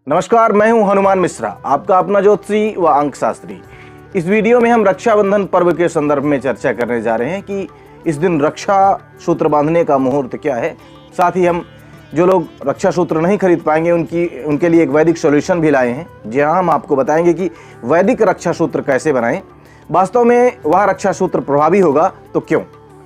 नमस्कार, मैं हूं हनुमान मिश्रा, आपका अपना ज्योतिषी व अंक शास्त्री। इस वीडियो में हम रक्षाबंधन पर्व के संदर्भ में चर्चा करने जा रहे हैं कि इस दिन रक्षा सूत्र बांधने का मुहूर्त क्या है। साथ ही हम जो लोग रक्षा सूत्र नहीं खरीद पाएंगे उनके लिए एक वैदिक सॉल्यूशन भी लाए हैं। जी हाँ, हम आपको बताएंगे कि वैदिक रक्षा सूत्र कैसे बनाएं, वास्तव में वह रक्षा सूत्र प्रभावी होगा तो क्यों।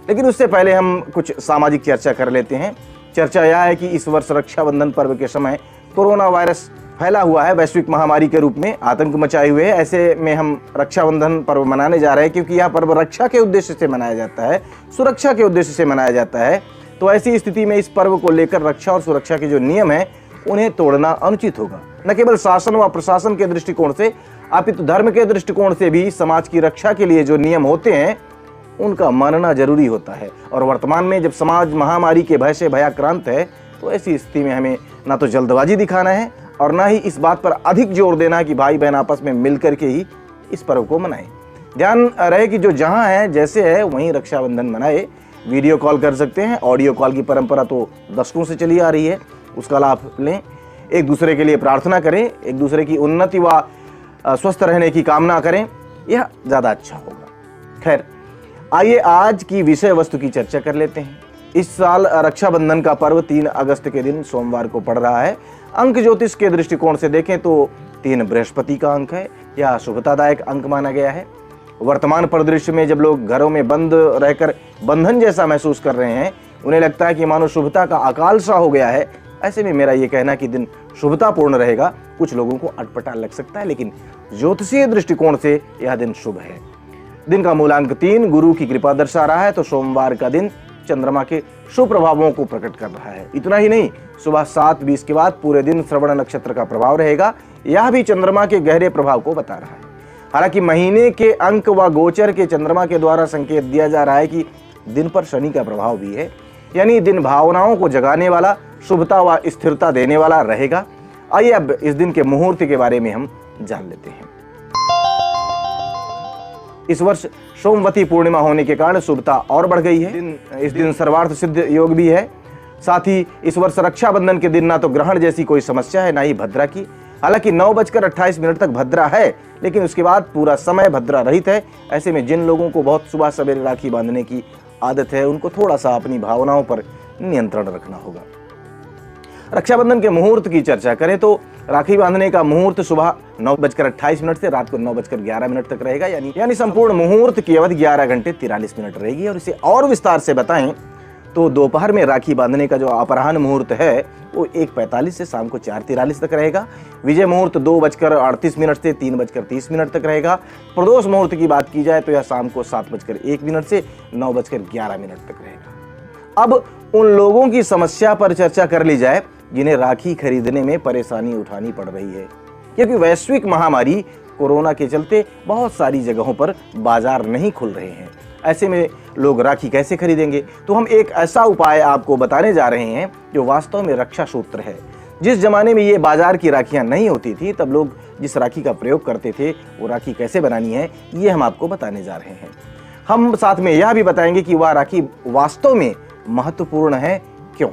लेकिन उससे पहले हम कुछ सामाजिक चर्चा कर लेते हैं। चर्चा यह है कि इस वर्ष रक्षाबंधन पर्व के समय कोरोना वायरस फैला हुआ है, वैश्विक महामारी के रूप में आतंक मचाए हुए है। ऐसे में हम रक्षाबंधन पर्व मनाने जा रहे हैं क्योंकि यह पर्व रक्षा के उद्देश्य से मनाया जाता है, सुरक्षा के उद्देश्य से मनाया जाता है। तो ऐसी स्थिति में इस पर्व को लेकर रक्षा और सुरक्षा के जो नियम हैं उन्हें तोड़ना अनुचित होगा। न केवल शासन व प्रशासन के दृष्टिकोण से अपितु धर्म के दृष्टिकोण से भी समाज की रक्षा के लिए जो नियम होते हैं उनका मानना जरूरी होता है। और वर्तमान में जब समाज महामारी के भय से भयाक्रांत है तो ऐसी स्थिति में हमें ना तो जल्दबाजी दिखाना है और ना ही इस बात पर अधिक जोर देना कि भाई बहन आपस में मिलकर के ही इस पर्व को मनाएं। ध्यान रहे कि जो जहां है जैसे है वहीं रक्षाबंधन मनाए। वीडियो कॉल कर सकते हैं, ऑडियो कॉल की परंपरा तो दशकों से चली आ रही है, उसका लाभ लें। एक दूसरे के लिए प्रार्थना करें, एक दूसरे की उन्नति व स्वस्थ रहने की कामना करें, यह ज़्यादा अच्छा होगा। खैर, आइए आज की विषय वस्तु की चर्चा कर लेते हैं। इस साल रक्षाबंधन का पर्व 3 अगस्त के दिन सोमवार को पड़ रहा है। अंक ज्योतिष के दृष्टिकोण से देखें तो 3 बृहस्पति का अंक है, यह शुभतादायक अंक माना गया है। वर्तमान परिदृश्य में जब लोग घरों में बंद रहकर बंधन जैसा महसूस कर रहे हैं, उन्हें लगता है कि मानो शुभता का अकाल सा हो गया है। ऐसे में मेरा ये कहना कि दिन शुभतापूर्ण रहेगा। कुछ लोगों को अटपटा लग सकता है, लेकिन ज्योतिषीय दृष्टिकोण से यह दिन शुभ है। दिन का मूलांक 3 गुरु की कृपा दर्शा रहा है, तो सोमवार का दिन चंद्रमा के शुभ प्रभावों को प्रकट कर रहा है। इतना ही नहीं, सुबह 7:20 के बाद पूरे दिन श्रवण नक्षत्र का प्रभाव रहेगा। यह भी चंद्रमा के गहरे प्रभाव को बता रहा है। हालांकि महीने के अंक व गोचर के चंद्रमा के द्वारा संकेत दिया जा रहा है कि दिन पर शनि का प्रभाव भी है, यानी दिन भावनाओं को जगाने वाला, शुभता व स्थिरता देने वाला रहेगा। आइए अब इस दिन के मुहूर्त के बारे में हम जान लेते हैं। इस वर्ष सोमवती पूर्णिमा होने के कारण शुभता और बढ़ गई है। इस दिन सर्वार्थ सिद्ध योग भी है। साथ ही इस वर्ष रक्षाबंधन के दिन ना तो ग्रहण जैसी कोई समस्या है, ना ही भद्रा की। हालांकि 9:28 तक भद्रा है, लेकिन उसके बाद पूरा समय भद्रा रहित है। ऐसे में जिन लोगों को बहुत सुबह सवेरे राखी बांधने की आदत है, उनको थोड़ा सा अपनी भावनाओं पर नियंत्रण रखना होगा। रक्षाबंधन के मुहूर्त की चर्चा करें तो राखी बांधने का मुहूर्त सुबह 9:28 से रात को 9:11 तक रहेगा, यानी संपूर्ण मुहूर्त की अवधि 11 घंटे 43 मिनट रहेगी। और इसे और विस्तार से बताएं तो दोपहर में राखी बांधने का जो अपराह्न मुहूर्त है वो 1:45 से शाम को 4:43 तक रहेगा। विजय मुहूर्त 2:38 से 3:30 तक रहेगा। प्रदोष मुहूर्त की बात की जाए तो यह शाम को 7:01 से 9:11 तक रहेगा। अब उन लोगों की समस्या पर चर्चा कर ली जाए जिन्हें राखी खरीदने में परेशानी उठानी पड़ रही है, क्योंकि वैश्विक महामारी कोरोना के चलते बहुत सारी जगहों पर बाजार नहीं खुल रहे हैं। ऐसे में लोग राखी कैसे खरीदेंगे? तो हम एक ऐसा उपाय आपको बताने जा रहे हैं जो वास्तव में रक्षा सूत्र है। जिस जमाने में ये बाजार की राखियां नहीं होती थी, तब लोग जिस राखी का प्रयोग करते थे वो राखी कैसे बनानी है, ये हम आपको बताने जा रहे हैं। हम साथ में यह भी बताएंगे कि वह राखी वास्तव में महत्वपूर्ण है क्यों।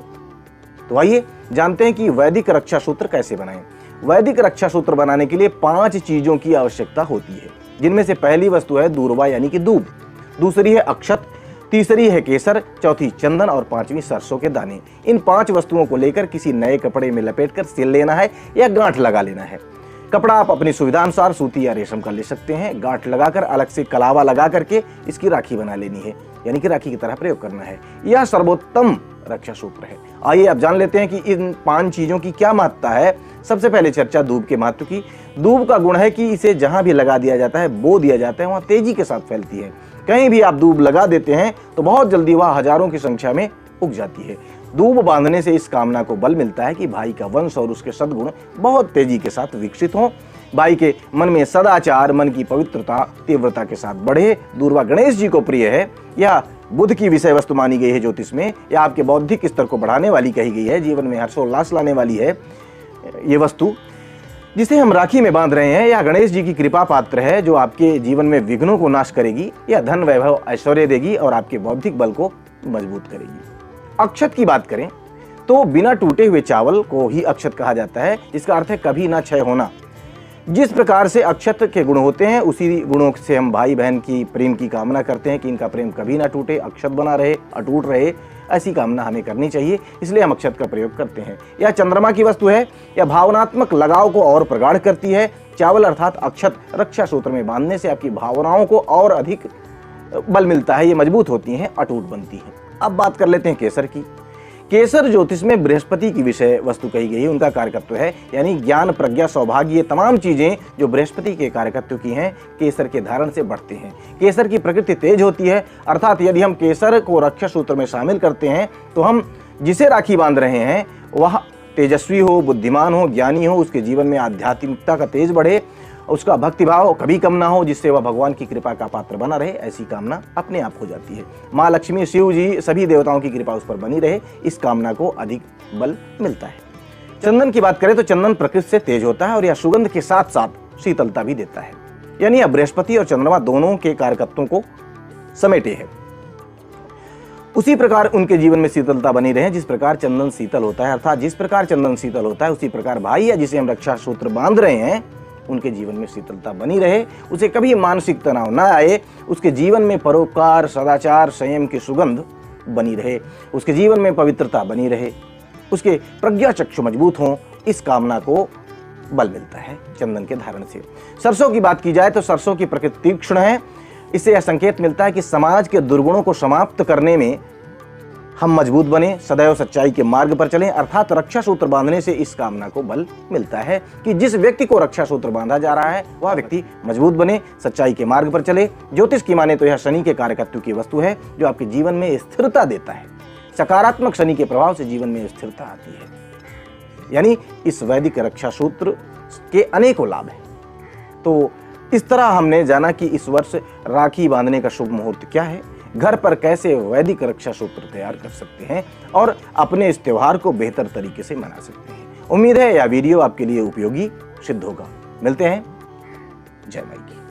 तो आइए जानते हैं कि वैदिक रक्षा सूत्र कैसे बनाएं। वैदिक रक्षा सूत्र बनाने के लिए 5 चीजों की आवश्यकता होती है, जिनमें से पहली वस्तु है दूर्वा यानी कि दूब, दूसरी है अक्षत, तीसरी है केसर, चौथी चंदन और 5वीं सरसों के दाने। इन 5 वस्तुओं को लेकर किसी नए कपड़े में लपेटकर सिल लेना है या गांठ लगा लेना है। कपड़ा आप अपनी सुविधानुसार सूती या रेशम का ले सकते हैं। गांठ लगाकर अलग से कलावा लगा करके इसकी राखी बना लेनी है, यानी कि राखी की तरह प्रयोग करना है। यह सर्वोत्तम रक्षा सूत्र है। आइए अब जान लेते हैं कि इन 5 चीजों की क्या महत्ता है। सबसे पहले चर्चा दूब के महत्व की। दूब का गुण है कि इसे जहां भी लगा दिया जाता है, बो दिया जाता है, वहां तेजी के साथ फैलती है। कहीं भी आप दूब लगा देते हैं तो बहुत जल्दी वह हजारों की संख्या में उग जाती है। दूब बांधने से इस कामना को बल मिलता है कि भाई का वंश और उसके सद्गुण बहुत तेजी के साथ विकसित हों, भाई के मन में सदाचार, मन की पवित्रता तीव्रता के साथ बढ़े। दूर्वा गणेश जी को प्रिय है। यह बुध की विषय वस्तु मानी गई है ज्योतिष में। यह आपके बौद्धिक स्तर को बढ़ाने वाली कही गई है, जीवन में हर्षोल्लास लाने वाली है। ये वस्तु जिसे हम राखी में बांध रहे हैं, यह गणेश जी की कृपा पात्र है, जो आपके जीवन में विघ्नों को नाश करेगी। यह धन, वैभव, ऐश्वर्य देगी और आपके बौद्धिक बल को मजबूत करेगी। अक्षत की बात करें तो बिना टूटे हुए चावल को ही अक्षत कहा जाता है, जिसका अर्थ है कभी ना क्षय होना। जिस प्रकार से अक्षत के गुण होते हैं, उसी गुणों से हम भाई बहन की प्रेम की कामना करते हैं कि इनका प्रेम कभी ना टूटे, अक्षत बना रहे, अटूट रहे, ऐसी कामना हमें करनी चाहिए। इसलिए हम अक्षत का प्रयोग करते हैं। यह चंद्रमा की वस्तु है, यह भावनात्मक लगाव को और प्रगाढ़ करती है। चावल अर्थात अक्षत रक्षा सूत्र में बांधने से आपकी भावनाओं को और अधिक बल मिलता है, ये मजबूत होती हैं, अटूट बनती हैं। अब बात कर लेते हैं केसर की। केसर ज्योतिष में बृहस्पति की विषय वस्तु कही गई है, उनका कारकत्व है, यानी ज्ञान, प्रज्ञा, सौभाग्य, ये तमाम चीजें जो बृहस्पति के कारकत्व की हैं, केसर के धारण से बढ़ते हैं। केसर की प्रकृति तेज होती है, अर्थात यदि हम केसर को रक्षा सूत्र में शामिल करते हैं तो हम जिसे राखी बांध रहे हैं वह तेजस्वी हो, बुद्धिमान हो, ज्ञानी हो, उसके जीवन में आध्यात्मिकता का तेज बढ़े, उसका भक्तिभाव कभी कम ना हो, जिससे वह भगवान की कृपा का पात्र बना रहे, ऐसी कामना अपने आप हो जाती है। माँ लक्ष्मी, शिव जी, सभी देवताओं की कृपा उस पर बनी रहे, इस कामना को अधिक बल मिलता है। चंदन की बात करें तो चंदन प्रकृति से तेज होता है और यह सुगंध के साथ साथ शीतलता भी देता है, यानी यह बृहस्पति और चंद्रमा दोनों के कारकत्वों को समेटे है। उसी प्रकार उनके जीवन में शीतलता बनी रहे, जिस प्रकार चंदन शीतल होता है, अर्थात जिस प्रकार चंदन शीतल होता है उसी प्रकार भाई या जिसे हम रक्षा सूत्र बांध रहे हैं उनके जीवन में शीतलता बनी रहे, उसे कभी मानसिक तनाव न आए, उसके जीवन में परोपकार, सदाचार, संयम की सुगंध बनी रहे, उसके जीवन में पवित्रता बनी रहे, उसके प्रज्ञा चक्षु मजबूत हों, इस कामना को बल मिलता है चंदन के धारण से। सरसों की बात की जाए तो सरसों की प्रकृति तीक्ष्ण है, इससे यह संकेत मिलता है कि समाज के दुर्गुणों को समाप्त करने में हम मजबूत बने, सदैव सच्चाई के मार्ग पर चलें, अर्थात रक्षा सूत्र बांधने से इस कामना को बल मिलता है कि जिस व्यक्ति को रक्षा सूत्र बांधा जा रहा है वह व्यक्ति मजबूत बने, सच्चाई के मार्ग पर चले। ज्योतिष की माने तो यह शनि के कारकत्व की वस्तु है जो आपके जीवन में स्थिरता देता है। सकारात्मक शनि के प्रभाव से जीवन में स्थिरता आती है, यानी इस वैदिक रक्षा सूत्र के अनेकों लाभ हैं। तो इस तरह हमने जाना कि इस वर्ष राखी बांधने का शुभ मुहूर्त क्या है, घर पर कैसे वैदिक रक्षा सूत्र तैयार कर सकते हैं और अपने इस त्योहार को बेहतर तरीके से मना सकते हैं। उम्मीद है यह वीडियो आपके लिए उपयोगी सिद्ध होगा। मिलते हैं। जय माई की।